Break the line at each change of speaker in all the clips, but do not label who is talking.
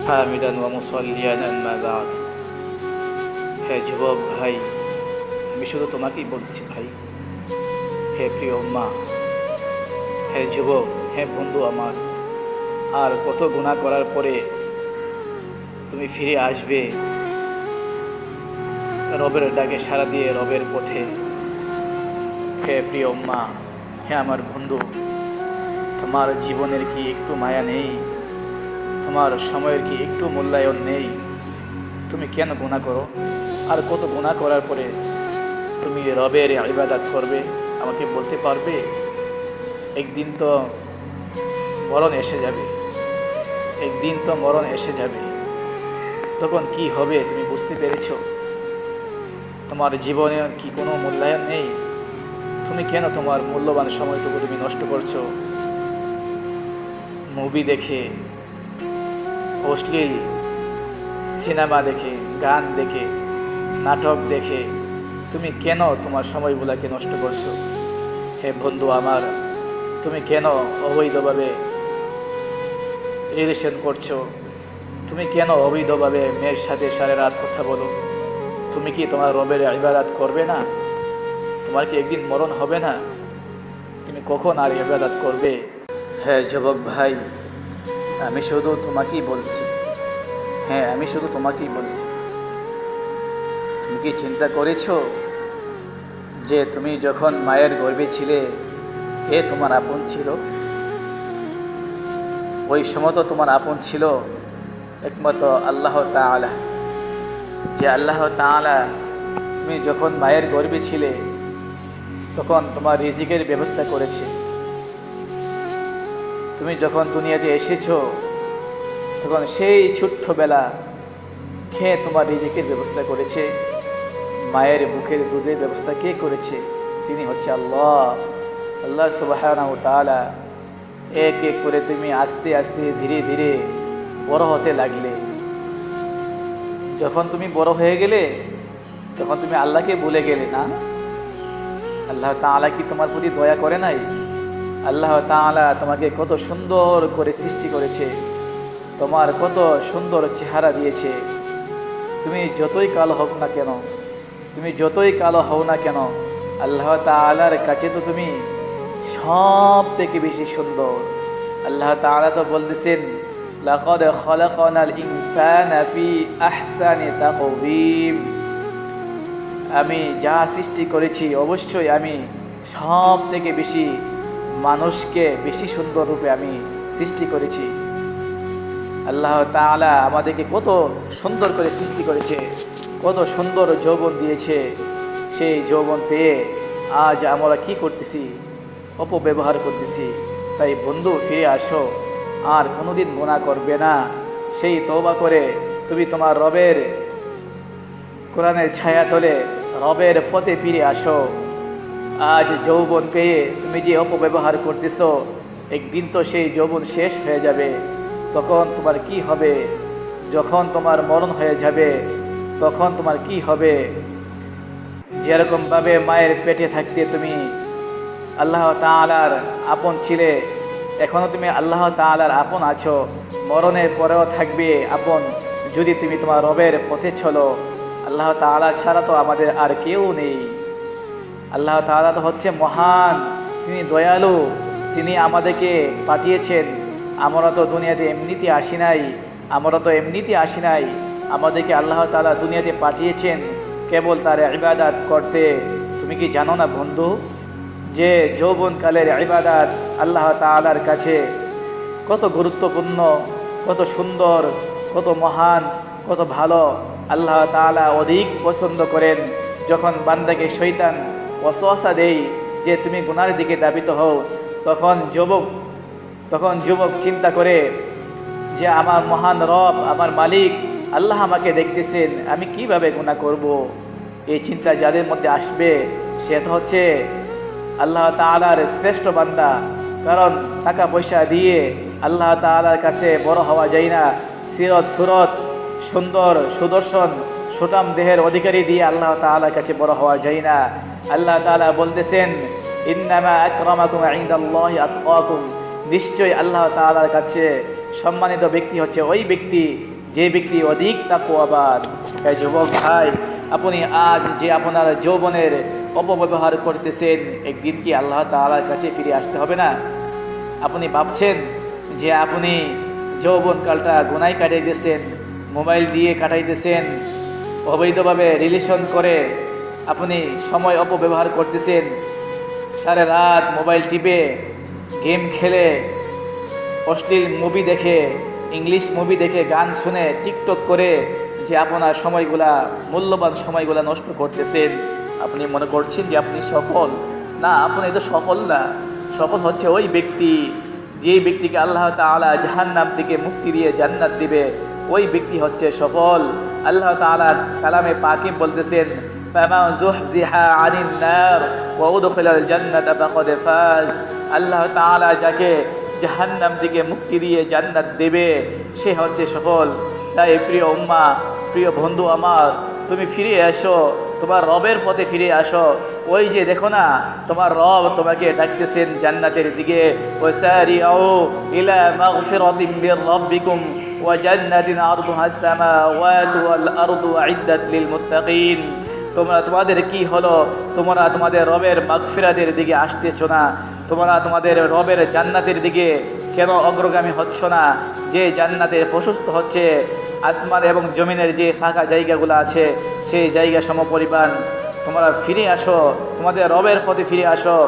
হামিদান ওয়া মুসাল্লিয়ান আম্মা বা'দ। হে যুবক ভাই, আমি শুধু তোমাকেই বলছি ভাই। হে প্রিয় মা, হে যুবক, হে বন্ধু আমার, আর কত গুনাহ করার পরে তুমি ফিরে আসবে রবের ডাকে সাড়া দিয়ে রবের পথে। হে প্রিয় মা, হে আমার বন্ধু, তোমার জীবনের কি একটু মায়া নেই? তোমার সময়ের কি একটু মূল্যায়ন নেই? তুমি কেন গুনাহ করো? আর কত গুনাহ করার পরে তুমি রবের ইবাদত করবে? আমাকে বলতে পারবে? একদিন তো মরণ এসে যাবে, একদিন তো মরণ এসে যাবে। তখন কি হবে তুমি বুঝতে পেরেছ? তোমার জীবনে কি কোনো মূল্যায়ন নেই? তুমি কেন তোমার মূল্যবান সময়টুকু তুমি নষ্ট করছো মুভি দেখে, অশ্লীল সিনেমা দেখে, গান দেখে, নাটক দেখে? তুমি কেন তোমার সময়গুলোকে নষ্ট করছো? হে বন্ধু আমার, তুমি কেন অবৈধভাবে রিলেশন করছো? তুমি কেন অবৈধভাবে মেয়ের সাথে সারা রাত কথা বলো? তুমি কি তোমার রবের ইবাদত করবে না? তোমার কি একদিন মরণ হবে না? তুমি কখন আর ইবাদত করবে? হ্যাঁ যুবক ভাই, আমি শুধু তোমাকেই বলছি। হ্যাঁ, আমি শুধু তোমাকেই বলছি। তুমি কি চিন্তা করেছো যে তুমি যখন মায়ের গর্ভে ছিলে, কে তোমার আপন ছিল? ওই সময় তো তোমার আপন ছিল একমাত্র আল্লাহ তাআলা। যে আল্লাহ তাআলা, তুমি যখন মায়ের গর্ভে ছিলে তখন তোমার রিজিকের ব্যবস্থা করেছে। তুমি যখন দুনিয়াতে এসেছো তখন সেই ছোট্টবেলা খেয়ে তোমার রিজিকের ব্যবস্থা করেছে। মায়ের বুকের দুধের ব্যবস্থা কে করেছে? তিনি হচ্ছে আল্লাহ। আল্লাহ সুবহানাহু ওয়া তাআলা। এক এক করে তুমি আস্তে আস্তে ধীরে ধীরে বড় হতে লাগলে। যখন তুমি বড় হয়ে গেলে তখন তুমি আল্লাহকে ভুলে গেলে না? আল্লাহ তাআলা কি তোমার প্রতি দয়া করে নাই? আল্লাহ তাআলা তোমাকে কত সুন্দর করে সৃষ্টি করেছে, তোমার কত সুন্দর চেহারা দিয়েছে। তুমি যতই কালো হোক না কেন, তুমি যতই কালো হও না কেন, আল্লাহ তাআলার কাছে তো তুমি সব থেকে বেশি সুন্দর। আল্লাহ তাআলা তো বলতেছেন, লাকাদ খালাকনাল ইনসানা ফি আহসানি তাকওয়িম। আমি যা সৃষ্টি করেছি অবশ্যই আমি সব থেকে বেশি মানুষকে বেশি সুন্দর রূপে আমি সৃষ্টি করেছি। আল্লাহ তাআলা আমাদেরকে কত সুন্দর করে সৃষ্টি করেছে, কত সুন্দর যৌবন দিয়েছে। সেই যৌবন পেয়ে আজ আমরা কি করতেছি? অপব্যবহার করতেছি। তাই বন্ধু, ফিরে আসো, আর কোনোদিন গুনাহ করবে না। সেই তওবা করে তুমি তোমার রবের কোরআনের ছায়া তলে রবের পথে ফিরে আসো। আজ যৌবন পেয়ে তুমি যে অপব্যবহার করতেছো, একদিন তো সেই যৌবন শেষ হয়ে যাবে। তখন তোমার কি হবে? যখন তোমার মরণ হয়ে যাবে তখন তোমার কি হবে? যেরকমভাবে মায়ের পেটে থাকতে তুমি আল্লাহ তাআলার আপন ছিলে, এখনও তুমি আল্লাহ তাআলার আপন আছো, মরণের পরেও থাকবে আপন যদি তুমি তোমার রবের পথে চলো। আল্লাহ তাআলা ছাড়া তো আমাদের আর কেউ নেই। আল্লাহ তাআলা তো হচ্ছে মহান, তিনি দয়ালু, তিনি আমাদেরকে পাঠিয়েছেন। আমরা তো দুনিয়াতে এমনিতে আসি নাই, আমাদেরকে আল্লাহ তাআলা দুনিয়াতে পাঠিয়েছেন কেবল তার ইবাদত করতে। তুমি কি জানো না বন্ধু, যে যৌবনকালের ইবাদত আল্লাহ তাআলার কাছে কত গুরুত্বপূর্ণ, কত সুন্দর, কত মহান, কত ভালো। আল্লাহ তাআলা অধিক পছন্দ করেন যখন বান্দাকে শয়তান ওয়াসওয়াসা দেয় যে তুমি গুনাহের দিকে ধাবিত হও। তখন যুবক চিন্তা করে যে আমার মহান রব, আমার মালিক আল্লাহ আমাকে দেখতেছেন, আমি কিভাবে গুনাহ করব। এই চিন্তা যাদের মধ্যে আসবে সে তো হচ্ছে আল্লাহ তাআলার শ্রেষ্ঠ বান্দা। কারণ টাকা পয়সা দিয়ে আল্লাহ তাআলার কাছে বড় হওয়া যায় না। সিরত সুরত সুন্দর সুদর্শন সুঠাম দেহের অধিকারী দিয়ে আল্লাহ তাআলার কাছে বড় হওয়া যায় না। আল্লাহ তাআলা বলতেছেন, ইন্নামা আকরামাকুম ইনদাল্লাহি আতকাকুম। নিশ্চয়ই আল্লাহ তাআলার কাছে সম্মানিত ব্যক্তি হচ্ছে ওই ব্যক্তি যে ব্যক্তি অধিক তাকওয়াবান। যুবক ভাই, আপনি আজ যে আপনার যৌবনের অপব্যবহার করতেছেন, একদিন কি আল্লাহ তাআলার কাছে ফিরে আসতে হবে না? আপনি ভাবছেন যে আপনি যৌবনকালটা গুনায় কাটিয়ে দিয়েছেন, মোবাইল দিয়ে কাটাইতেছেন, অবৈধভাবে রিলেশন করে আপনি সময় অপব্যবহার করতেছেন, সারা রাত মোবাইল টিপে গেম খেলে, অশ্লীল মুভি দেখে, ইংলিশ মুভি দেখে, গান শুনে, টিকটক করে যে আপনার সময়গুলা, মূল্যবান সময়গুলা নষ্ট করতেছেন। আপনি মনে করছেন যে আপনি সফল। না, আপনি তো সফল না। সফল হচ্ছে ওই ব্যক্তি, যে ব্যক্তিকে আল্লাহ তাআলা জাহান্নাম থেকে মুক্তি দিয়ে জান্নাত দিবে, ওই ব্যক্তি হচ্ছে সফল। আল্লাহ তাআলা কালামে পাকে বলতেছেন, ফামান যুহজিহা আনিন নার ওয়া উদখিলাল জান্নাতা ফাকাদ ফাজ। আল্লাহ তাআলা যাকে জাহান্নাম থেকে মুক্তি দিয়ে জান্নাত দেবে, সে হচ্ছে সফল। তাই প্রিয় উম্মা, প্রিয় বন্ধু আমার, তুমি ফিরে আসো, তোমার রবের পথে ফিরে আসো। ওই যে দেখো না, তোমার রব তোমাকে ডাকতেছেন জান্নাতের দিকে, ওয়াসারিউ ইলা মাগফিরাতিন মির রাব্বিকুম ওয়া জান্নাতিন আরদুহাস সামাওয়াতু ওয়াল আরদু উইদ্দাত লিল মুত্তাকিন। তোমরা, তোমাদের কি হলো? তোমরা তোমাদের রবের মাগফিরাতের দিকে আসতেছো না? তোমরা তোমাদের রবের জান্নাতের দিকে কেন অগ্রগামী হচ্ছ না? যে জান্নাতের প্রশস্ত হচ্ছে আসমান এবং জমিনের যে ফাঁকা জায়গাগুলো আছে, সেই জায়গা সমপরিমাণ। তোমরা ফিরে আসো, তোমাদের রবের পথে ফিরে আসো।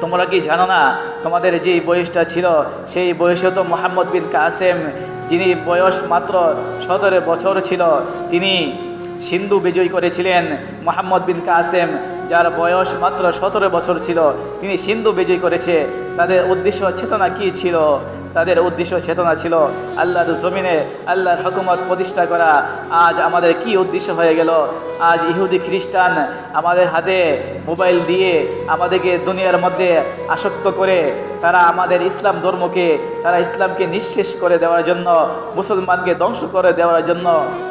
তোমরা কি জানো না, তোমাদের যে বয়সটা ছিল, সেই বয়সে তো মুহাম্মদ বিন কাসেম, যিনি বয়স মাত্র 17 বছর ছিল, তিনি সিন্ধু বিজয় করেছিলেন। মুহাম্মদ বিন কাসেম, যার বয়স মাত্র 17 বছর ছিল, তিনি সিন্ধু বিজয় করেছে। তাদের উদ্দেশ্য চেতনা কি ছিল? তাদের উদ্দেশ্য চেতনা ছিল আল্লাহর জমিনে আল্লাহর হুকুমত প্রতিষ্ঠা করা। আজ আমাদের কি উদ্দেশ্য হয়ে গেল? আজ ইহুদি খ্রিস্টান আমাদের হাতে মোবাইল দিয়ে আমাদেরকে দুনিয়ার মধ্যে আসক্ত করে, তারা আমাদের ইসলাম ধর্মকে, তারা ইসলামকে নিঃশেষ করে দেওয়ার জন্য, মুসলমানকে ধ্বংস করে দেওয়ার জন্য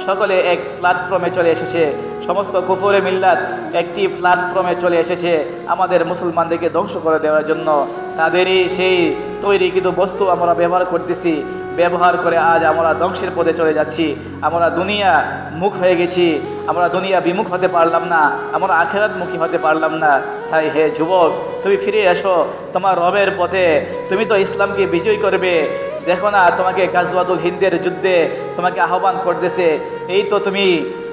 সকলে এক প্ল্যাটফর্মে চলে এসেছে। সমস্ত কুফরে মিল্লাত একটি প্ল্যাটফর্মে চলে এসেছে আমাদের মুসলমানদেরকে ধ্বংস করে দেওয়ার জন্য। তাদেরই সেই তৈরি কিন্তু বস্তু আমরা ব্যবহার করতেছি। ব্যবহার করে আজ আমরা ধ্বংসের পথে চলে যাচ্ছি। আমরা দুনিয়া মুখ হয়ে গেছি, আমরা দুনিয়া বিমুখ হতে পারলাম না, আমরা আখিরাত মুখী হতে পারলাম না। তাই হে যুবক, তুমি ফিরে এসো তোমার রবের পথে। তুমি তো ইসলামকে বিজয় করবে। দেখো না, তোমাকে গাজওয়াতুল হিন্দের যুদ্ধে তোমাকে আহ্বান করতেছে। এই তো তুমি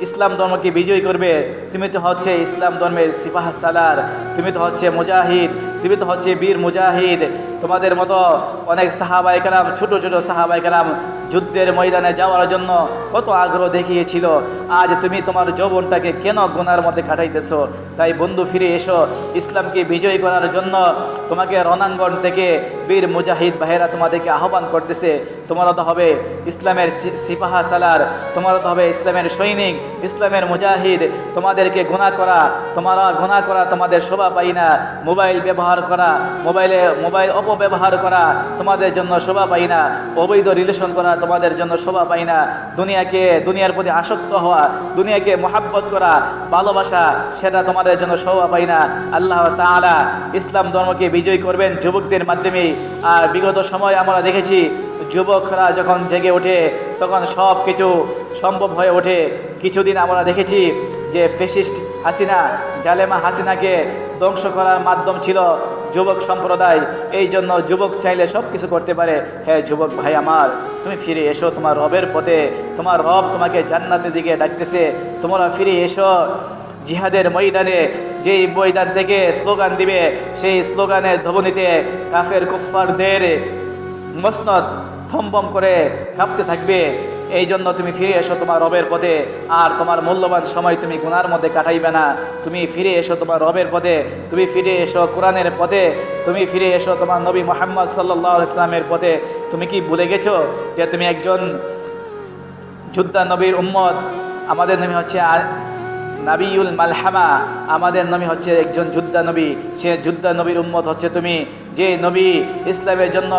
ইসলাম ধর্মকে বিজয় করবে। তুমি তো হচ্ছে ইসলাম ধর্মের সিপাহ সালার, তুমি তো হচ্ছে মুজাহিদ, তুমি তো হচ্ছে বীর মুজাহিদ। তোমাদের মতো অনেক সাহাবায়ে কেরাম, ছোট ছোট সাহাবায়ে কেরাম যুদ্ধের ময়দানে যাওয়ার জন্য কত আগ্রহ দেখিয়েছিল। আজ তুমি তোমার যৌবনটাকে কেন গুনার মধ্যে কাটাইতেছো? তাই বন্ধু, ফিরে এসো। ইসলামকে বিজয় করার জন্য তোমাকে রণাঙ্গন থেকে বীর মুজাহিদ ভাইয়েরা তোমাদেরকে আহ্বান করতেছে। তোমরা তো হবে ইসলামের সিপাহা সালার, তোমরা তো হবে ইসলামের সৈনিক, ইসলামের মুজাহিদ। তোমাদেরকে গুনাহ করা তোমাদের শোভা পাই না। মোবাইল ব্যবহার করা, মোবাইল অপব্যবহার করা তোমাদের জন্য শোভা পাই না। অবৈধ রিলেশন করা তোমাদের জন্য শোভা পাই না। দুনিয়ার প্রতি আসক্ত হওয়া, দুনিয়াকে মোহাব্বত করা, ভালোবাসা, সেটা তোমাদের জন্য শোভা পাই না। আল্লাহ তাআলা ইসলাম ধর্মকে বিজয় করবেন যুবকদের মাধ্যমে। আর বিগত সময় আমরা দেখেছি, যুবকরা যখন জেগে ওঠে তখন সব কিছু সম্ভব হয়ে ওঠে। কিছুদিন আমরা দেখেছি যে ফ্যাসিস্ট হাসিনা, জালেমা হাসিনাকে ধ্বংস করার মাধ্যম ছিল যুবক সম্প্রদায়। এই জন্য যুবক চাইলে সব কিছু করতে পারে। হ্যাঁ যুবক ভাই আমার, তুমি ফিরে এসো তোমার রবের পথে। তোমার রব তোমাকে জান্নাতের দিকে ডাকতেছে। তোমরা ফিরে এসো জিহাদের ময়দানে। যেই ময়দান থেকে স্লোগান দিবে, সেই স্লোগানের ধ্বনিতে কাফের কুফফারদের মসনদ থমবম করে কাঁপতে থাকবে। এই জন্য তুমি ফিরে এসো তোমার রবের পথে। আর তোমার মূল্যবান সময় তুমি গুনার মধ্যে কাটাইবে না। তুমি ফিরে এসো তোমার রবের পথে, তুমি ফিরে এসো কোরআনের পথে, তুমি ফিরে এসো তোমার নবী মুহাম্মদ সাল্লাল্লাহু আলাইহি ওয়াসাল্লামের পথে। তুমি কি ভুলে গেছো যে তুমি একজন যোদ্ধা নবীর উম্মত? আমাদের নবী হচ্ছে নাবিউল মালহামা, আমাদের নবী হচ্ছে একজন যোদ্ধা নবী। সে যোদ্ধা নবীর উম্মত হচ্ছে তুমি। যে নবী ইসলামের জন্য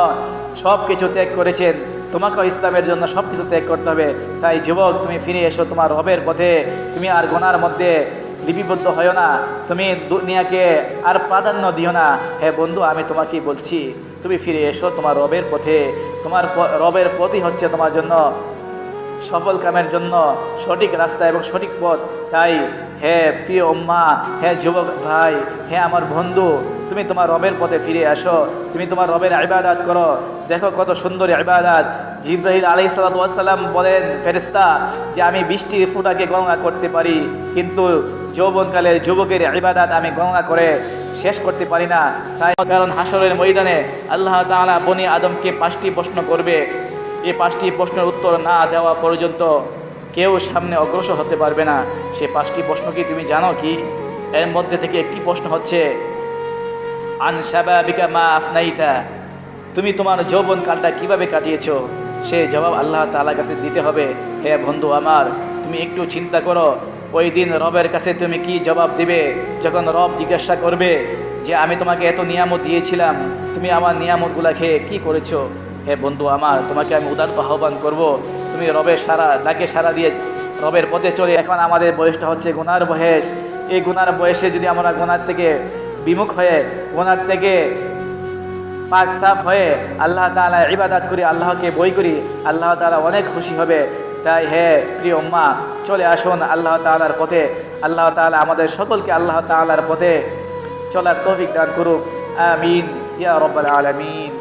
সব কিছু ত্যাগ করেছেন, তোমাকেও ইসলামের জন্য সব কিছু ত্যাগ করতে হবে। তাই যুবক, তুমি ফিরে এসো তোমার রবের পথে। তুমি আর গুনার মধ্যে লিপিবদ্ধ হয় না। তুমি দুনিয়াকে আর প্রাধান্য দিও না। হ্যাঁ বন্ধু, আমি তোমাকেই বলছি, তুমি ফিরে এসো তোমার রবের পথে। তোমার রবের পথই হচ্ছে তোমার জন্য সফল কামের জন্য সঠিক রাস্তা এবং সঠিক পথ। তাই হে প্রিয় উম্মা, হে যুবক ভাই, হে আমার বন্ধু, তুমি তোমার রবের পথে ফিরে আসো, তুমি তোমার রবের ইবাদত করো। দেখো কত সুন্দর ইবাদত। জিবরাইল আলাইহিস সালাতু ওয়াস সালাম বলেন, ফেরেশতা, যে আমি 20টি ফুটাকে গণনা করতে পারি, কিন্তু যৌবনকালে যুবকের ইবাদত আমি গণনা করে শেষ করতে পারি না। তাই কারণ হাসরের ময়দানে আল্লাহ তাআলা বনি আদমকে 5টি প্রশ্ন করবে। এই 5টি প্রশ্নের উত্তর না দেওয়া পর্যন্ত কেউ সামনে অগ্রসর হতে পারবে না। সে 5টি প্রশ্ন কি তুমি জানো কি? এর মধ্যে থেকে একটি প্রশ্ন হচ্ছে আন শাবাবিকা মা আফনাইতা, তুমি তোমার যৌবনকালটা কিভাবে কাটিয়েছো? সে জবাব আল্লাহ তাআলার কাছে দিতে হবে। হে বন্ধু আমার, তুমি একটু চিন্তা করো, ওই দিন রবের কাছে তুমি কি জবাব দিবে যখন রব জিজ্ঞাসা করবে যে আমি তোমাকে এত নিয়ামত দিয়েছিলাম, তুমি আমার নিয়ামতগুলা খেয়ে কি করেছো? হে বন্ধু আমার, তোমাকে আমি উদাত্ত আহ্বান করব, তুমি রবের ডাকে সারা দিয়ে রবের পথে চলে। এখন আমাদের বয়সটা হচ্ছে গুনার বয়স। এই গুনার বয়সে যদি আমরা গুনার থেকে বিমুখ হয়ে, গুনার থেকে পাক সাফ হয়ে আল্লাহ তাআলা ইবাদত করি, আল্লাহকে বই করি, আল্লাহ তাআলা অনেক খুশি হবে। তাই হে প্রিয় উম্মা, চলে আসুন আল্লাহ তাআলার পথে। আল্লাহ তাআলা আমাদের সকলকে আল্লাহ তাআলার পথে চলার তৌফিক দান করুক। আমিন ইয়া রাব্বাল আলামিন।